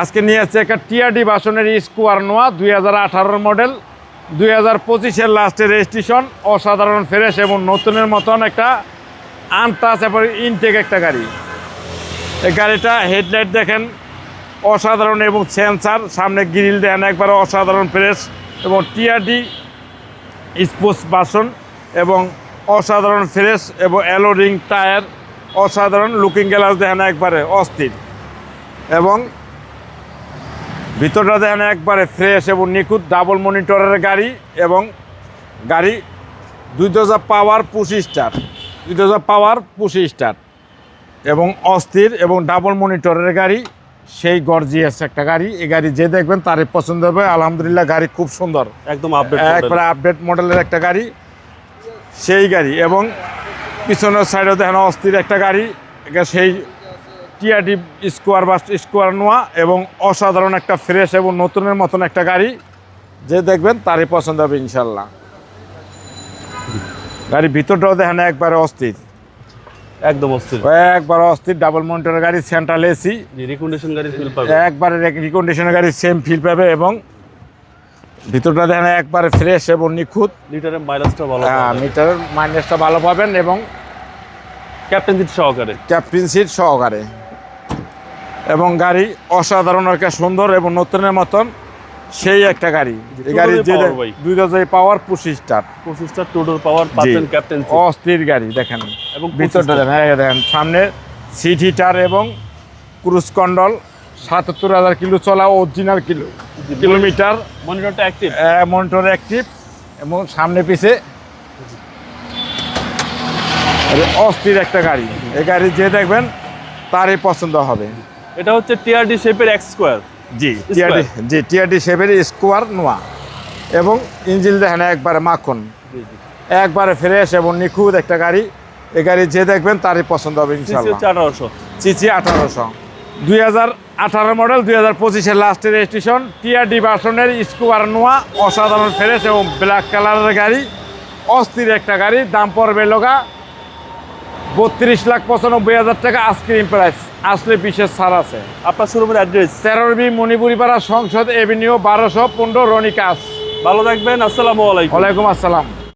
আজকে নিয়ে আসছে একটা টিআরডি ভার্সনের স্কোয়ার নোয়া 2018 মডেল, 2025-এর লাস্টের রেজিস্ট্রেশন, অসাধারণ ফ্রেশ এবং নতুনের মতন একটা আনটাচ এবং ইনটেক একটা গাড়ি। এই গাড়িটা হেডলাইট দেখেন অসাধারণ এবং সেন্সার, সামনে গ্রিল দেন একবারে অসাধারণ ফ্রেশ এবং টিআরডি স্পোর্টস ভার্সন এবং অসাধারণ ফ্রেশ এবং অ্যালো রিং টায়ার, অসাধারণ লুকিং গ্লাস দেখেন একবারে অস্থির এবং ভিতরটা দেখেন একবারে ফ্রেশ এবং নিখুঁত ডাবল মনিটরের গাড়ি এবং গাড়ি 2000 পাওয়ার পুশ স্টার এবং অস্থির এবং ডাবল মনিটরের গাড়ি, সেই গর্জিয়াস একটা গাড়ি। এই গাড়ি যে দেখবেন তারই পছন্দ হবে। আলহামদুলিল্লাহ গাড়ি খুব সুন্দর, একদম আপডেট, একবারে আপডেট মডেলের একটা গাড়ি, সেই গাড়ি। এবং পিছনের সাইডে দেখেন অস্থির একটা গাড়ি, সেই টিআরডি স্কোয়ার নোয়া এবং অসাধারণ একটা ফ্রেশ এবং নতুনের মতন একটা গাড়ি, যে দেখবেন তারই পছন্দ হবে ইনশাল্লাহ। গাড়ির ভিতরটাও দেখেন একবারে অস্থির, একদম অস্থির, একবারে অস্থির ডাবল মনিটরের গাড়ি, সেন্ট্রাল এসি, রিকন্ডিশন গাড়ি ফিল পাবে, একবারে রিকন্ডিশনের গাড়ি সেম ফিল পাবে এবং ভিতরটা দেখেন একবারে ফ্রেশ এবং নিখুঁত। লিটারের মাইলেজটা ভালো, মিটারের মাইলেজটা ভালো পাবেন এবং ক্যাপ্টেন সিট সহকারে এবং গাড়ি অসাধারণ একটা সুন্দর এবং নতুনের মতন সেই একটা গাড়ি। এই গাড়ি যে 2000 পাওয়ার পুশ স্টার টোটাল পাওয়ার পাচ্ছেন ক্যাপ্টেন সিট, অস্থির গাড়ি দেখেন এবং ভিতরটা দেখেন সামনে সিট হিটার এবং ক্রুজ কন্ট্রোল, 77,000 কিলো চলা অরিজিনাল কিলোমিটার, মনিটর অ্যাক্টিভ এবং সামনে পিছে অস্থির একটা গাড়ি। এই গাড়ি যে দেখবেন তারই পছন্দ হবে। এটা হচ্ছে টিআরডি শেপের এক্স স্কোয়ার, টিআরডি শেপের স্কোয়ার নোয়া এবং ইঞ্জিন দেখেন একবারে মাখন, একবারে ফ্রেশ এবং নিখুঁত একটা গাড়ি। এই গাড়ি যে দেখবেন তারই পছন্দ হবে ইনশাআল্লাহ। সিসি 1800, 2018 মডেল, 2025-এর লাস্টের রেজিস্ট্রেশন, টিআরডি ভার্সনের স্কোয়ার নোয়া, অসাধারণ ফ্রেশ এবং ব্ল্যাক কালারের গাড়ি, অস্থির একটা গাড়ি। দাম পড়বে লোকা 32,95,000 টাকা আইসক্রিম প্রাইস, আসলে বিশেষ ছাড় আছে। আপনার শোরুমের অ্যাড্রেস 13B মণিপুরিপাড়া, সংসদ এভিনিউ, 1215 রনিকাস। ভালো থাকবেন, আসসালামু আলাইকুম। ওয়ালাইকুম আসসালাম।